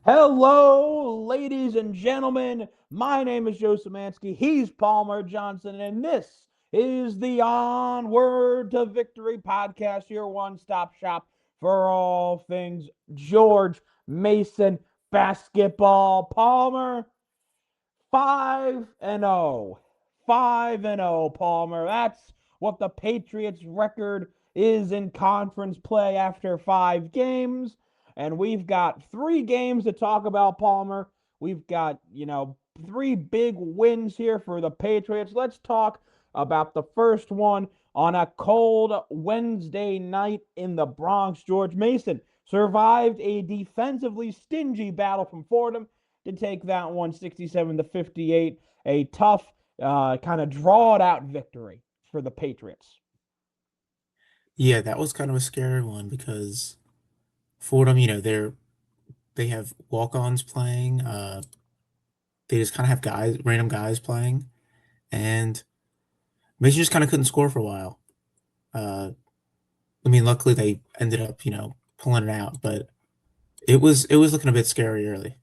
Hello, ladies and gentlemen. My name is Joe Szymanski. He's Palmer Johnson, and this is the Onward to Victory podcast, your one-stop shop for all things George Mason basketball. Palmer, 5-0. 5-0, Palmer. That's what the Patriots' record is in conference play after 5 games. And we've got 3 games to talk about, Palmer. We've got, 3 big wins here for the Patriots. Let's talk about the first one on a cold Wednesday night in the Bronx. George Mason survived a defensively stingy battle from Fordham to take that one 67-58. A tough, kind of draw it out victory for the Patriots. Yeah, that was kind of a scary one because Fordham, they have walk-ons playing. They just kind of have guys, random guys playing, and Mason just kind of couldn't score for a while. Uh, luckily they ended up, pulling it out, but it was looking a bit scary early.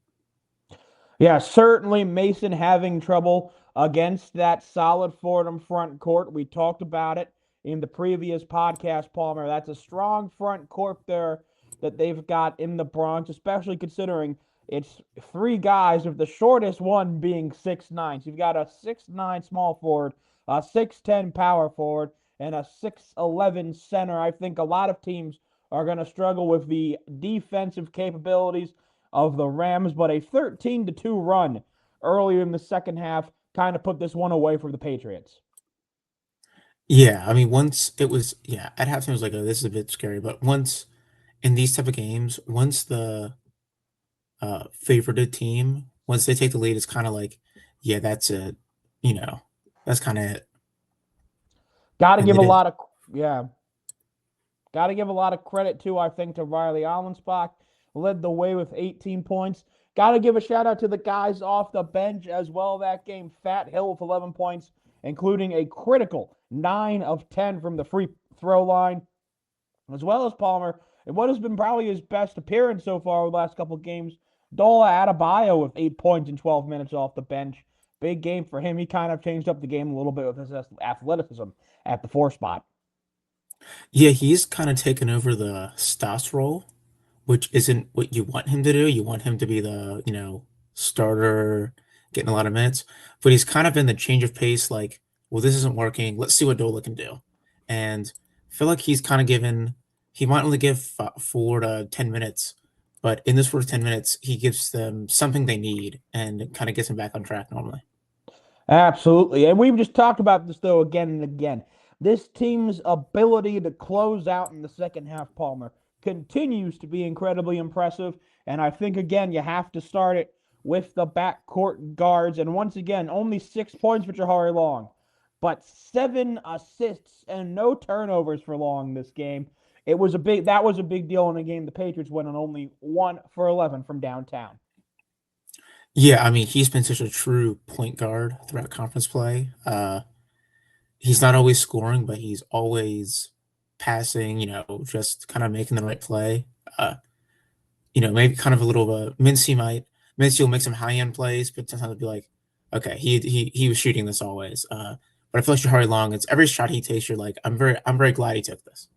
Yeah, certainly Mason having trouble against that solid Fordham front court. We talked about it in the previous podcast, Palmer. That's a strong front court there that they've got in the Bronx, especially considering it's 3 guys, with the shortest one being 6'9". So you've got a 6'9" small forward, a 6'10" power forward, and a 6'11" center. I think a lot of teams are going to struggle with the defensive capabilities of the Rams, but a 13-2 run earlier in the second half kind of put this one away for the Patriots. Yeah, once it was, yeah, at halftime it was like, oh, this is a bit scary, but once in these type of games, once the favorited team, once they take the lead, it's kind of like, yeah, that's it, you know, that's kind of it, Got to and give they a did. lot of yeah, got to give a lot of credit too, I think, to Riley Allenspach. Led the way with 18 points. Got to give a shout out to the guys off the bench as well that game. Fat Hill with 11 points, including a critical 9 of 10 from the free throw line, as well as Palmer, and what has been probably his best appearance so far over the last couple of games, Dola Adebayo with 8 points in 12 minutes off the bench. Big game for him. He kind of changed up the game a little bit with his athleticism at the 4 spot. Yeah, he's kind of taken over the Stas role, which isn't what you want him to do. You want him to be the, starter, getting a lot of minutes. But he's kind of in the change of pace, like, well, this isn't working. Let's see what Dola can do. And I feel like he's kind of given, he might only give 4 to 10 minutes, but in this first 10 minutes, he gives them something they need and kind of gets them back on track normally. Absolutely. And we've just talked about this, though, again and again. This team's ability to close out in the second half, Palmer, continues to be incredibly impressive. And I think, again, you have to start it with the backcourt guards. And once again, only 6 points for Jahari Long, but 7 assists and no turnovers for Long this game. That was a big deal in a game the Patriots went on only 1 for 11 from downtown. Yeah, he's been such a true point guard throughout conference play. He's not always scoring, but he's always passing, just kind of making the right play. Maybe kind of a little Mincy will make some high end plays, but sometimes it'll be like, okay, he was shooting this always. But I feel like Shahari Long, it's every shot he takes, you're like, I'm very glad he took this.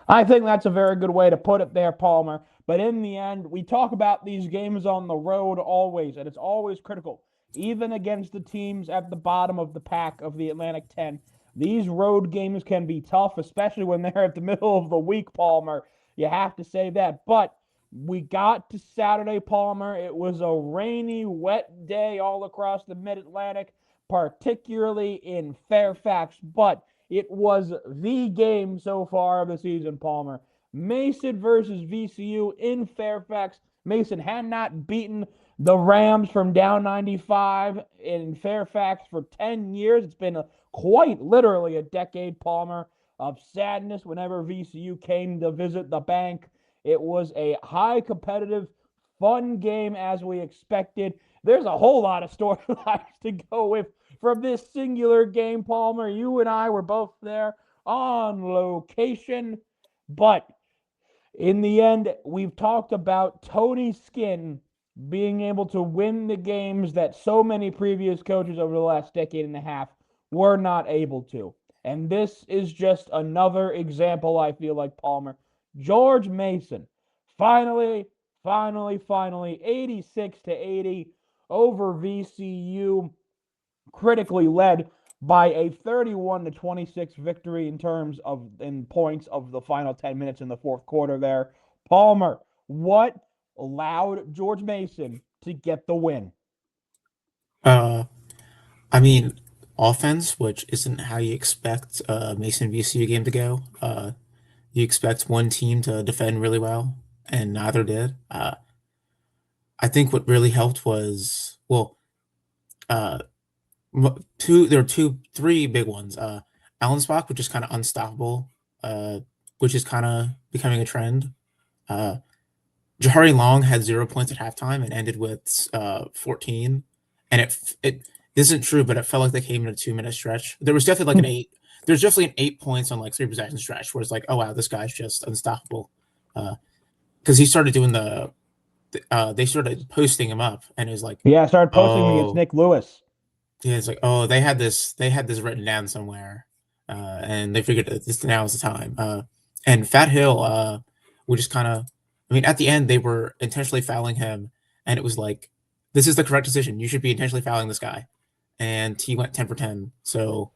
I think that's a very good way to put it there, Palmer. But in the end, we talk about these games on the road always, and it's always critical, even against the teams at the bottom of the pack of the Atlantic 10. These road games can be tough, especially when they're at the middle of the week, Palmer. You have to say that. But we got to Saturday, Palmer. It was a rainy, wet day all across the mid Atlantic, particularly in Fairfax. But it was the game so far of the season, Palmer. Mason versus VCU in Fairfax. Mason had not beaten the Rams from down 95 in Fairfax for 10 years. It's been quite literally a decade, Palmer, of sadness whenever VCU came to visit the bank. It was a high competitive, fun game as we expected. There's a whole lot of storylines to go with from this singular game, Palmer. You and I were both there on location, but In the end, we've talked about Tony Skinn being able to win the games that so many previous coaches over the last decade and a half were not able to. And this is just another example, I feel like, Palmer. George Mason, finally, finally, 86 to 80 over VCU, critically led by a 31 to 26 victory in terms of in points of the final 10 minutes in the fourth quarter there. Palmer, what allowed George Mason to get the win? Uh, I mean, offense, which isn't how you expect a Mason VCU game to go. You expect one team to defend really well, and neither did. I think what really helped was, well, uh, there were three big ones. Allensbach, which is kind of unstoppable, uh, which is kind of becoming a trend. Uh, Jahari Long had 0 points at halftime and ended with 14. And it isn't true, but it felt like they came in a 2 minute stretch. There was definitely like an eight. There's definitely an 8 points on like three possession stretch where it's like, oh wow, this guy's just unstoppable. Because he started doing they started posting him up, and it was like, Yeah, I started posting him against oh, Nick Lewis. yeah, it's like, oh, they had this written down somewhere, and they figured that this now is the time. And Fat Hill, we just kind of, I mean, at the end they were intentionally fouling him, and it was like, this is the correct decision. You should be intentionally fouling this guy, and he went 10 for 10. So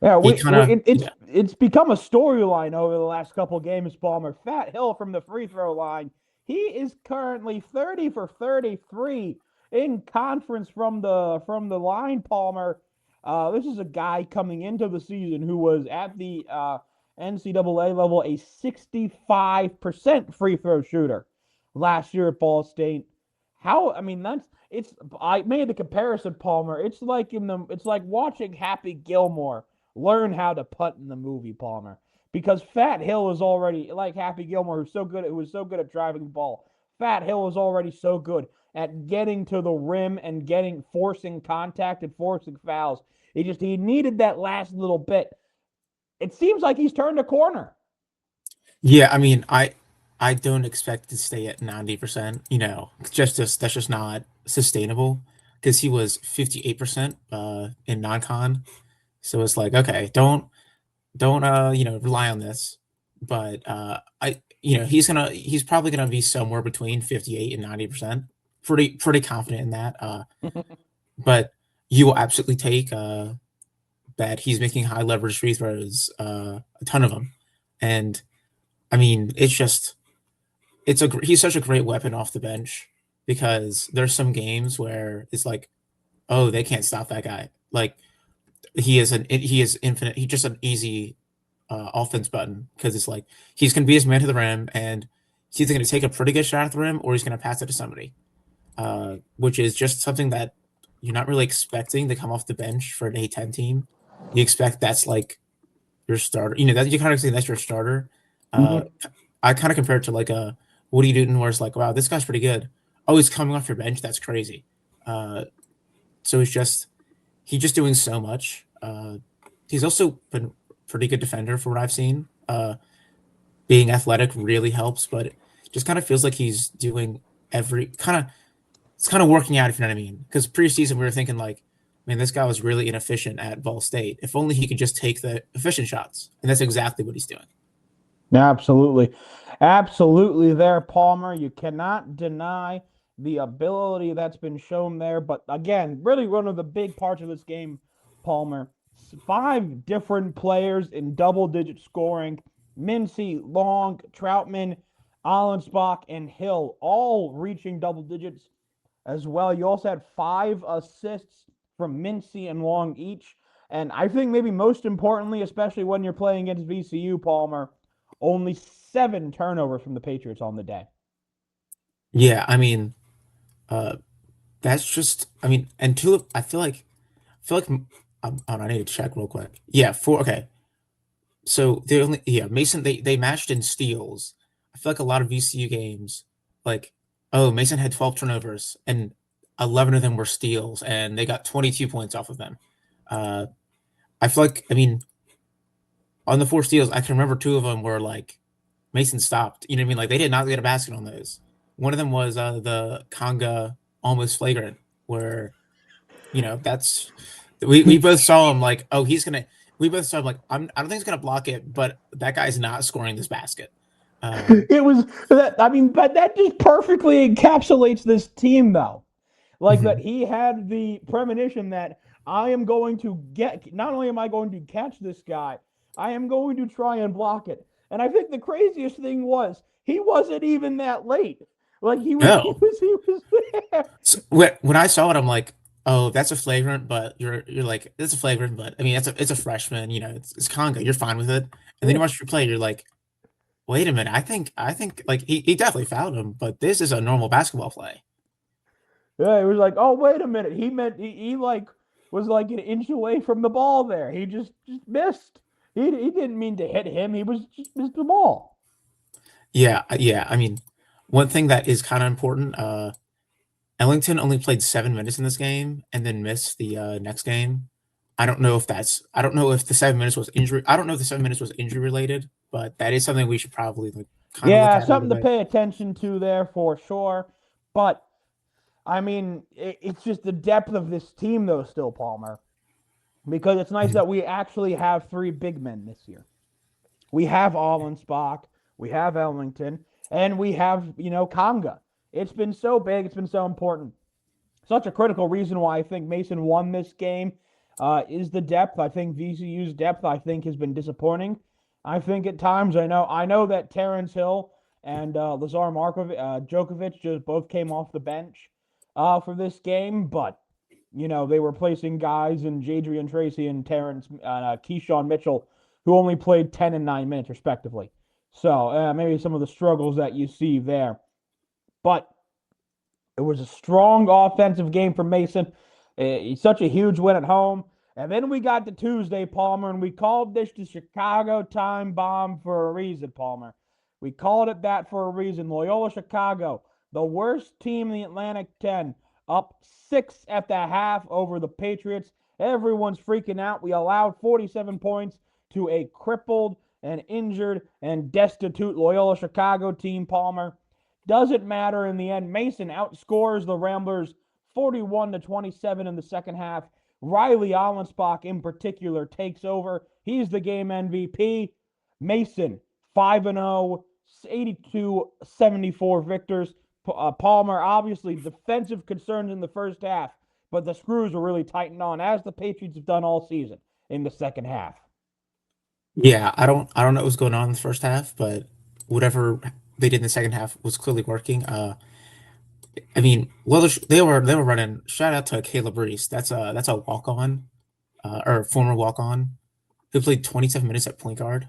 Yeah, he kind of, it's yeah, it's become a storyline over the last couple of games, Palmer. Fat Hill from the free throw line. He is currently 30 for 33 in conference from the line, Palmer. This is a guy coming into the season who was at the NCAA level a 65% free throw shooter last year at Ball State. How I mean that's it's I made the comparison, Palmer. It's like watching Happy Gilmore learn how to putt in the movie, Palmer. Because Fat Hill is already like Happy Gilmore, who was so good at driving the ball. Fat Hill is already so good at getting to the rim and forcing contact and forcing fouls. He needed that last little bit. It seems like he's turned a corner. yeah. I mean, I don't expect to stay at 90%. Just that's just not sustainable because he was 58% in non-con. So it's like, okay, don't rely on this. But he's probably gonna be somewhere between 58 and 90%. Pretty confident in that. But you will absolutely take that he's making high leverage free throws, a ton of them. And I mean, he's such a great weapon off the bench because there's some games where it's like, oh, they can't stop that guy. Like he is infinite. He's just an easy offense button because it's like he's going to be his man to the rim, and he's either going to take a pretty good shot at the rim or he's going to pass it to somebody, which is just something that you're not really expecting to come off the bench for an A10 team. You expect that's like your starter. That you kind of say that's your starter. Uh, Mm-hmm. I kind of compare it to like a Woody Newton, where it's like, wow, this guy's pretty good. Oh, he's coming off your bench. That's crazy. Uh, so he's just doing so much. He's also been a pretty good defender for what I've seen. Being athletic really helps, but it just kind of feels like he's doing every kind of it's kind of working out, if you know what I mean. Because preseason we were thinking like, man, this guy was really inefficient at Ball State. If only he could just take the efficient shots, and that's exactly what he's doing. Absolutely. Absolutely there, Palmer. You cannot deny the ability that's been shown there. But again, really one of the big parts of this game, Palmer, five different players in double digit scoring. Mincy, Long, Troutman, Allensbach, and Hill all reaching double digits as well. You also had five assists from Mincy and Long each. And I think maybe most importantly, especially when you're playing against VCU, Palmer, only seven turnovers from the Patriots on the day. Yeah, I mean, uh, that's just, I mean, and Tulip, I feel like I need to check real quick. Yeah, four. Okay, so they only yeah Mason they matched in steals. I feel like a lot of VCU games, like, oh, Mason had 12 turnovers and 11 of them were steals, and they got 22 points off of them. Uh, I feel like, I mean, on the four steals, I can remember two of them were like Mason stopped. You know what I mean? Like they did not get a basket on those. One of them was the Conga almost flagrant, where that's we both saw him like, oh, he's gonna. We both saw him like, I don't think he's gonna block it, but that guy's not scoring this basket. Um, It was that, I mean, but that just perfectly encapsulates this team, though. Like that, mhm. he had the premonition that I am going to get. Not only am I going to catch this guy, I am going to try and block it. And I think the craziest thing was he wasn't even that late. Like he was, he No, was, he was there. so when I saw it, I'm like, oh, that's a flagrant, but you're like, it's a flagrant, but I mean, it's a freshman, it's Conga, you're fine with it. And then Yeah, you watch your play, you're like, wait a minute, I think like he definitely fouled him, but this is a normal basketball play. yeah. It was like, oh, wait a minute. He meant he like was like an inch away from the ball there. He just missed. He didn't mean to hit him. He was just missed the ball. Yeah, yeah. I mean, one thing that is kind of important, Ellington only played 7 minutes in this game and then missed the next game. I don't know if the 7 minutes was injury. I don't know if the 7 minutes was injury related, but that is something we should probably like kind of look Yeah, at a little something to bit. pay attention to there for sure. But I mean, it's just the depth of this team, though, still, Palmer, because it's nice Mhm. that we actually have three big men this year. We have Allenspach, we have Ellington, and we have, Conga. It's been so big, it's been so important. Such a critical reason why I think Mason won this game is the depth. I think VCU's depth, I think, has been disappointing. I think at times, I know that Terrence Hill and Lazar Markovic, Djokovic just both came off the bench for this game, but they were placing guys in Jadrian Tracy and Terrence Keyshawn Mitchell, who only played 10 and 9 minutes respectively. So maybe some of the struggles that you see there, but it was a strong offensive game for Mason. Such a huge win at home. And then we got to Tuesday, Palmer, and we called this the Chicago time bomb for a reason, Palmer. We called it that for a reason. Loyola Chicago, the worst team in the Atlantic 10, up 6 at the half over the Patriots. Everyone's freaking out. We allowed 47 points to a crippled and injured and destitute Loyola Chicago team, Palmer. Doesn't matter in the end. Mason outscores the Ramblers 41-27 in the second half. Riley Allenspach, in particular, takes over. He's the game MVP. Mason 5-0, 82-74 victors. Palmer, obviously, defensive concerns in the first half, but the screws were really tightened on, as the Patriots have done all season in the second half. Yeah, I don't know what was going on in the first half, but whatever they did in the second half was clearly working. I mean, well, they were running. Shout out to Caleb Reese. That's a walk on, or former walk on, who played 27 minutes at point guard,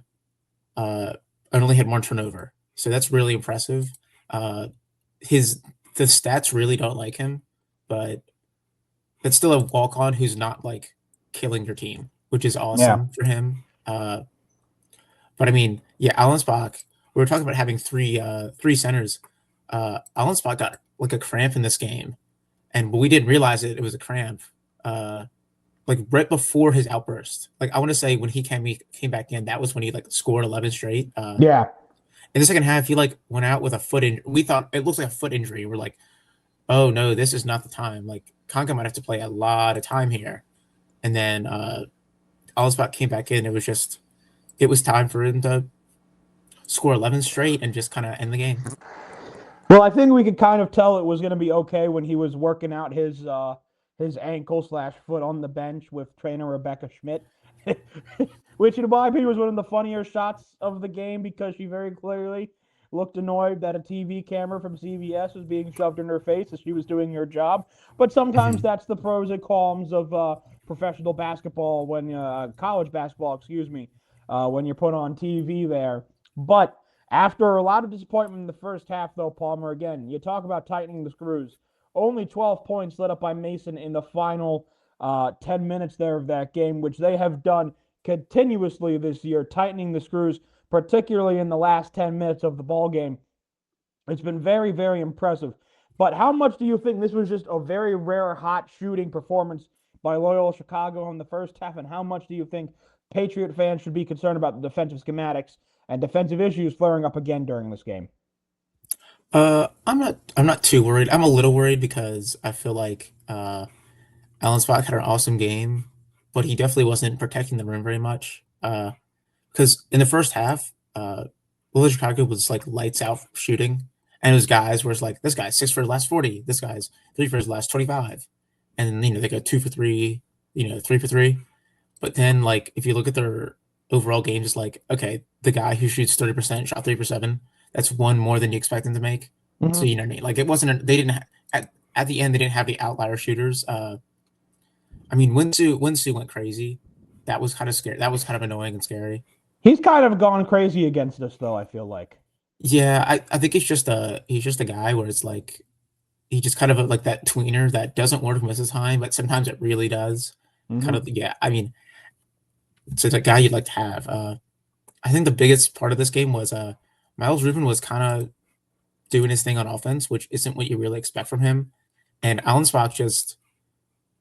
uh, and only had one turnover. So that's really impressive. Uh, his the stats really don't like him, but it's still a walk on who's not like killing your team, which is Yeah. awesome for him. But I mean, yeah, Alan Spock. We were talking about having three centers. Alan Spock got like a cramp in this game, and we didn't realize it was a cramp. Uh, like right before his outburst. Like I want to say when he came back in, that was when he like scored 11 straight. Yeah. In the second half, he like went out with a foot in. We thought it looks like a foot injury. We're like, oh no, this is not the time. Like Conca might have to play a lot of time here. And then Allsbach came back in. It was time for him to score 11 straight and just kind of end the game. Well, I think we could kind of tell it was going to be okay when he was working out his ankle slash foot on the bench with trainer Rebecca Schmidt, which in my opinion was one of the funnier shots of the game because she very clearly looked annoyed that a TV camera from CBS was being shoved in her face as she was doing her job. But sometimes Mhm. that's the pros and cons of professional basketball when college basketball, excuse me, when you're put on TV there. But after a lot of disappointment in the first half, though, Palmer, again, you talk about tightening the screws. Only 12 points let up by Mason in the final 10 minutes there of that game, which they have done continuously this year, tightening the screws, particularly in the last 10 minutes of the ball game. It's been very, very impressive. But how much do you think this was just a very rare hot shooting performance by Loyola Chicago in the first half? And how much do you think Patriot fans should be concerned about the defensive schematics and defensive issues flaring up again during this game. I'm not too worried. I'm a little worried because I feel like Alan Spock had an awesome game, but he definitely wasn't protecting the rim very much. Because in the first half, Loyola Chicago was like lights out shooting, and it was guys where it's like this guy's 6 for his last 40, this guy's 3 for his last 25, and they go 2 for 3, 3 for 3. But then like if you look at their overall games, it's like okay, the guy who shoots 30% shot 3 for 7. That's one more than you expect him to make. So Mm-hmm. you know what I mean? Like it wasn't. They didn't at the end they didn't have the outlier shooters. I mean, Winsu went crazy. That was kind of scary. That was kind of annoying and scary. He's kind of gone crazy against us, though, I feel like. Yeah, I think he's just a guy where it's like he just kind of like that tweener that doesn't work most of the time, but sometimes it really does. Kind Mm-hmm. of yeah. I mean, it's a guy you'd like to have. I think the biggest part of this game was Miles Rubin was kind of doing his thing on offense, which isn't what you really expect from him, and Alan Spock just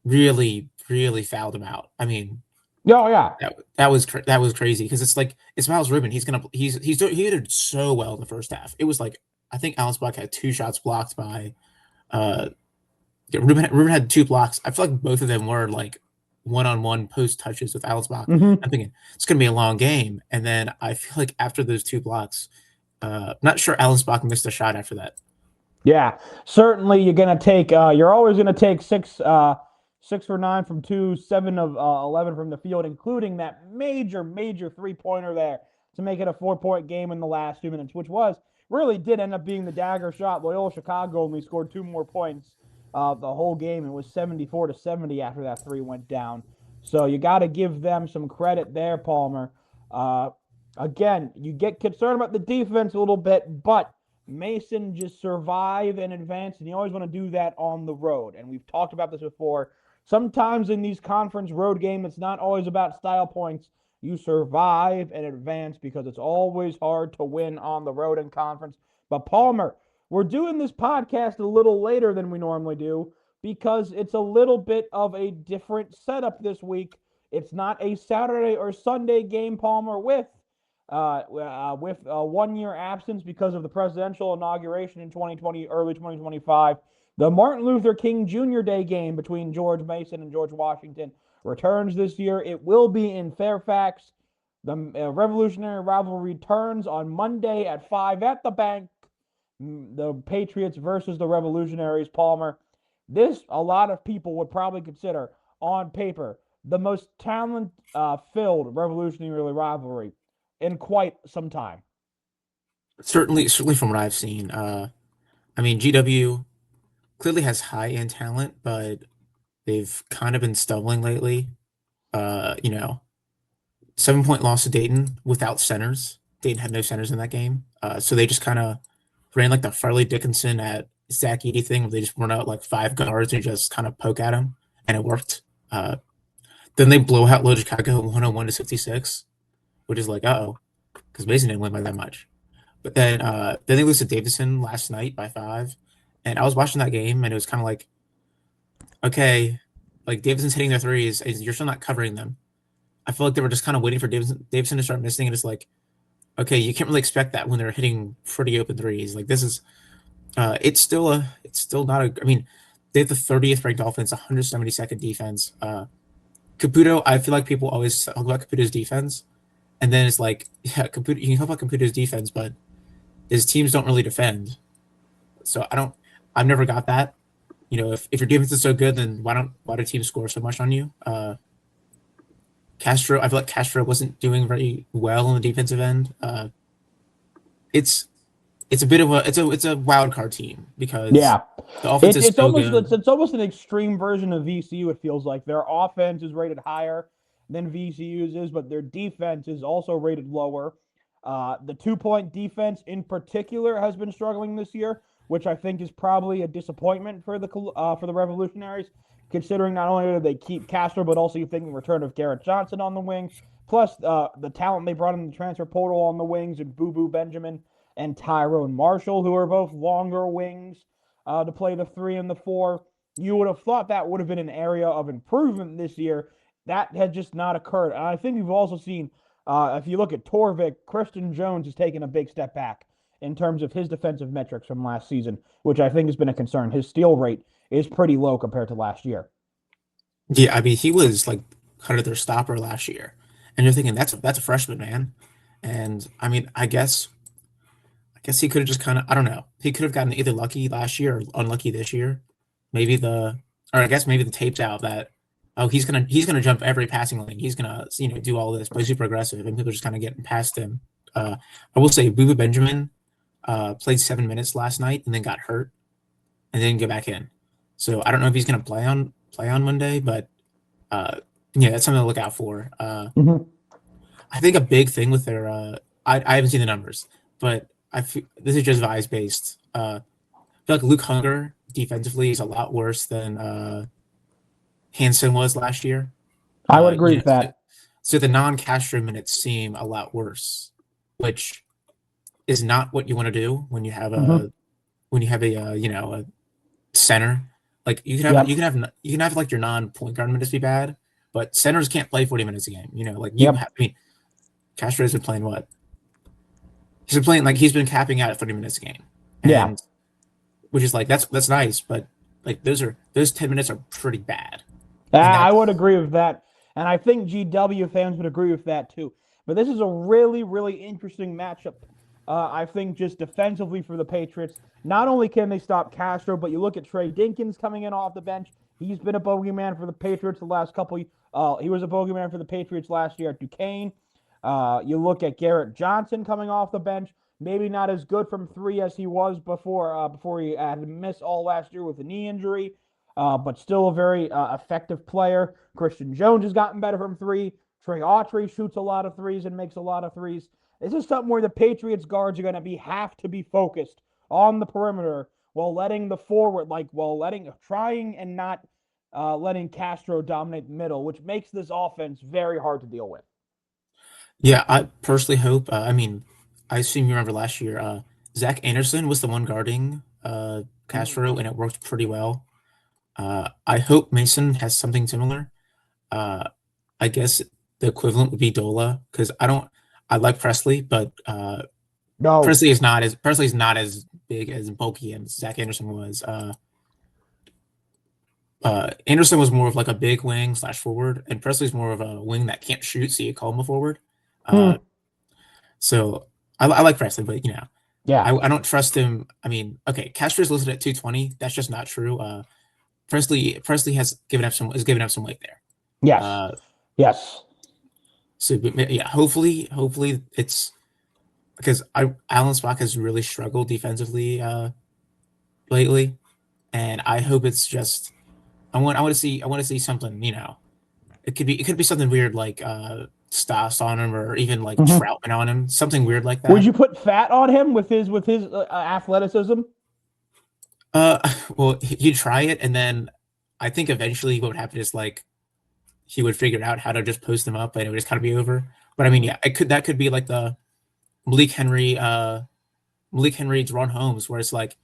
really really fouled him out. I mean, Oh, yeah. that was crazy because it's like it's Miles Rubin. He did so well in the first half. It was like I think Alan Spock had 2 shots blocked by uh yeah, Ruben had 2 blocks. I feel like both of them were like one-on-one post touches with Alan Spock. Mm-hmm. I'm thinking it's gonna be a long game, and then I feel like after those 2 blocks, not sure Alan Spock missed a shot after that. Yeah, certainly you're gonna take. You're always gonna take 6 for 9 from two, 7 of 11 from the field, including that major 3-pointer there to make it a 4-point game in the last 2 minutes, which was really did end up being the dagger shot. Loyola Chicago only scored 2 more points the whole game. It was 74-70 after that three went down. So you got to give them some credit there, Palmer. Uh, Again, you get concerned about the defense a little bit, but Mason just survive and advance, and you always want to do that on the road. And we've talked about this before. Sometimes in these conference road games, it's not always about style points. You survive and advance because it's always hard to win on the road in conference. But Palmer, we're doing this podcast a little later than we normally do because it's a little bit of a different setup this week. It's not a Saturday or Sunday game, Palmer, with a 1 year absence because of the presidential inauguration in 2020, early 2025. The Martin Luther King Jr. Day game between George Mason and George Washington returns this year. It will be in Fairfax. The Revolutionary Rivalry returns on Monday at 5 at the bank. The Patriots versus the Revolutionaries, Palmer. This, a lot of people would probably consider, on paper, the most talent filled Revolutionary Rivalry in quite some time. Certainly from what I've seen. I mean, GW clearly has high-end talent, but they've kind of been stumbling lately. 7-point loss to Dayton without centers. Dayton had no centers in that game. So they just kind of ran like the Farley Dickinson at Zach Edey thing where they just run out like 5 guards and just kind of poke at him, and it worked. Then they blow out Low Chicago 101-66, which is like, oh, because Mason didn't win by that much. But then they lose to Davidson last night by 5. And I was watching that game and it was kind of like, okay, like Davidson's hitting their threes and you're still not covering them. I feel like they were just kind of waiting for Davidson to start missing, and it's like, okay, you can't really expect that when they're hitting pretty open threes. Like this is, it's still not a. I mean, they have the 30th ranked offense, 172nd defense. Caputo, I feel like people always talk about Caputo's defense, and then it's like, yeah, Caputo, you can talk about Caputo's defense, but his teams don't really defend. So I've never got that. If your defense is so good, then why do teams score so much on you? Castro, I feel like Castro wasn't doing very well on the defensive end. It's it's a bit of a it's a wild card team because Yeah, the offense is it's so almost good. it's almost an extreme version of VCU. It feels like their offense is rated higher than VCU's is, but their defense is also rated lower. The 2-point defense in particular has been struggling this year, which I think is probably a disappointment for the Revolutionaries, considering not only did they keep Castro, but also you think the return of Garrett Johnson on the wing, plus the talent they brought in the transfer portal on the wings and Boo Boo Benjamin and Tyrone Marshall, who are both longer wings to play the 3 and the 4. You would have thought that would have been an area of improvement this year. That had just not occurred. And I think we've also seen If you look at Torvik, Christian Jones has taken a big step back in terms of his defensive metrics from last season, which I think has been a concern. His steal rate is pretty low compared to last year. Yeah, I mean, he was like kind of their stopper last year, and you're thinking that's a freshman, man. And I mean, I guess he could have just kind of, I don't know. He could have gotten either lucky last year or unlucky this year. Maybe or I guess maybe the tape's out that, oh, he's gonna jump every passing lane. He's gonna, do all this, play super aggressive, and people are just kind of getting past him. I will say, Booba Benjamin played 7 minutes last night and then got hurt and then get back in. So I don't know if he's gonna play on Monday, but uh, yeah, that's something to look out for. Mm-hmm. I think a big thing with their I haven't seen the numbers, but this is just vibes based. I feel like Luke Hunger defensively is a lot worse than Hansen was last year. I would agree with So, that. so the non-Castro minutes seem a lot worse, which is not what you want to do when you have Mm-hmm. a center. Like Yep. you can have like your non-point guard minutes be bad, but centers can't play 40 minutes a game. Like Yep. I mean, Castro's been playing what? He's been capping out at 30 minutes a game, Yeah. and which is like that's nice, but like those 10 minutes are pretty bad, and I would that's agree with that. And I think GW fans would agree with that too. But this is a really, really interesting matchup. I think just defensively for the Patriots, not only can they stop Castro, but you look at Trey Dinkins coming in off the bench. He's been a bogeyman for the Patriots the last couple. He was a bogeyman for the Patriots last year at Duquesne. You look at Garrett Johnson coming off the bench. Maybe not as good from three as he was before he had to miss all last year with a knee injury, but still a very effective player. Christian Jones has gotten better from three. Trey Autry shoots a lot of threes and makes a lot of threes. This is something where the Patriots guards are going to have to be focused on the perimeter while letting the forward, trying and not letting Castro dominate the middle, which makes this offense very hard to deal with. yeah. I personally hope. I mean, I assume you remember last year. Zach Anderson was the one guarding Castro, and it worked pretty well. I hope Mason has something similar. Uh, I guess the equivalent would be Dola because I don't. I like Presley, but No. Presley is not as big as bulky as Zach Anderson was. Anderson was more of like a big wing slash forward, and Presley's more of a wing that can't shoot, so you call him a forward. Uh, Hmm. so I like Presley, but Yeah. I don't trust him. I mean, okay, Castro's listed at 220. That's just not true. Presley has given up some weight there. Yes. Uh, Yes. so but, yeah, hopefully it's because Alan Spock has really struggled defensively lately, and I hope it's just I want to see something. It could be something weird like Stas on him or even like Hmm. Troutman on him, something weird like Would that. you put fat on him with his athleticism? Uh, well, you try it, and then I think eventually what would happen is like he would figure out how to just post them up, and it would just kind of be over. But I mean, Hmm. yeah, it could that could be like the Malik Henry, Malik Henry, Ron Holmes, where it's like,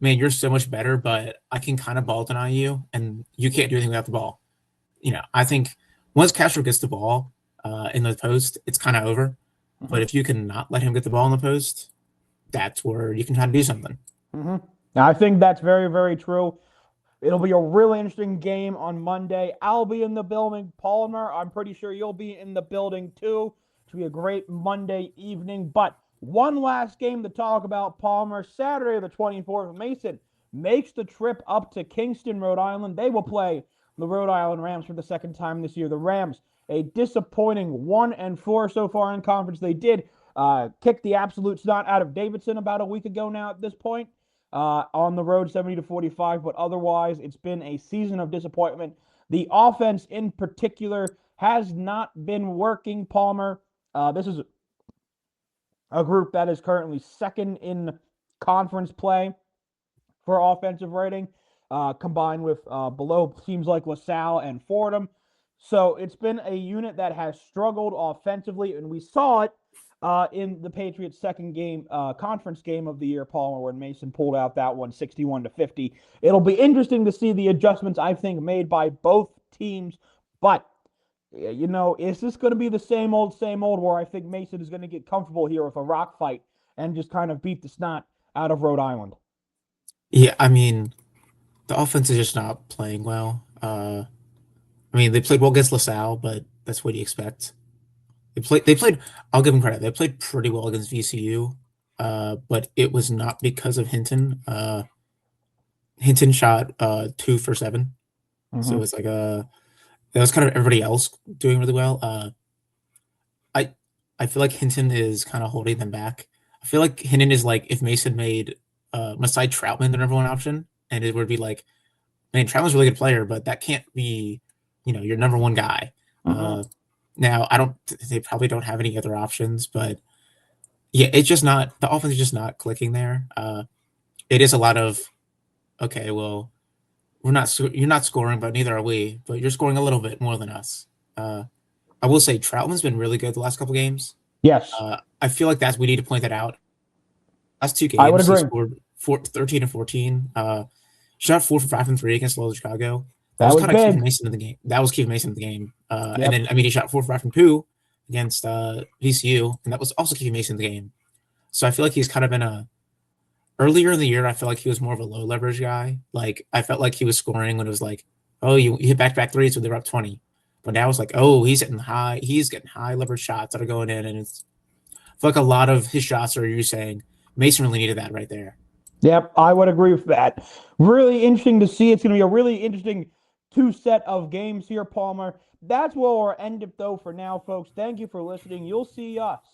man, you're so much better, but I can kind of ball deny you, and you can't do anything without the ball. I think once Castro gets the ball in the post, it's kind of over. But Hmm. if you can not let him get the ball in the post, that's where you can try to do something. Hmm. I think that's very, very true. It'll be a really interesting game on Monday. I'll be in the building. Palmer, I'm pretty sure you'll be in the building too. It'll be a great Monday evening. But one last game to talk about, Palmer. Saturday, the 24th, Mason makes the trip up to Kingston, Rhode Island. They will play the Rhode Island Rams for the second time this year. The Rams, a disappointing 1-4 so far in conference. They did kick the absolute snot out of Davidson about a week ago now at this point on the road 70-45, but otherwise it's been a season of disappointment. The offense in particular has not been working, Palmer. This is a group that is currently second in conference play for offensive rating, combined with below teams like LaSalle and Fordham. So it's been a unit that has struggled offensively, and we saw it in the Patriots' second game, conference game of the year, Palmer, when Mason pulled out that one 61-50. It'll be interesting to see the adjustments I think made by both teams, but is this going to be the same old where I think Mason is going to get comfortable here with a rock fight and just kind of beat the snot out of Rhode Island? Yeah, I mean, the offense is just not playing well. I mean, they played well against LaSalle, but that's what you expect. They played, I'll give them credit. They played pretty well against VCU, but it was not because of Hinton. Hinton shot 2 for 7. So Mm-hmm. it's like that was kind of everybody else doing really well. I I feel like Hinton is kind of holding them back. I feel like Hinton is like if Mason made Masai Troutman the number one option, and it would be like, man, Troutman's a really good player, but that can't be, your number one guy. Mm-hmm. Uh, Now I don't. They probably don't have any other options, but yeah, it's just not the offense is just not clicking there. It is a lot of okay, well, you're not scoring, but neither are we. But you're scoring a little bit more than us. Uh, I will say Troutman's been really good the last couple games. Yes, I feel like we need to point that out. Last two I would games, he agree. scored 13 and 14. Shot 4 for 5 and 3 against Loyola Chicago. That That was was kind of keeping big. Mason in the game. That was keeping Mason in the game. And Yep. then, I mean, he shot 4 for 5 and 2 against VCU, and that was also keeping Mason in the game. So I feel like he's kind of been earlier in the year, I felt like he was more of a low leverage guy. Like, I felt like he was scoring when it was like, oh, you hit back to back threes, so they were up 20. But now it's like, oh, he's getting high leverage shots that are going in, and I feel like a lot of his shots are you saying Mason really needed that right there. Yep, I would agree with that. Really interesting to see. It's going to be a really interesting two set of games here, Palmer. That's where we'll end it, though, for now, folks. Thank you for listening. You'll see us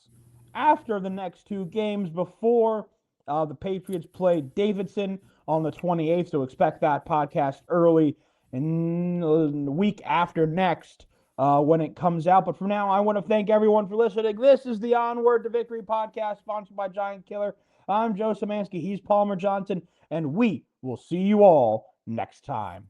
after the next two games before the Patriots play Davidson on the 28th. So expect that podcast early in the week after next when it comes out. But for now, I want to thank everyone for listening. This is the Onward to Victory podcast sponsored by Giant Killer. I'm Joe Samansky. He's Palmer Johnson, and we will see you all next time.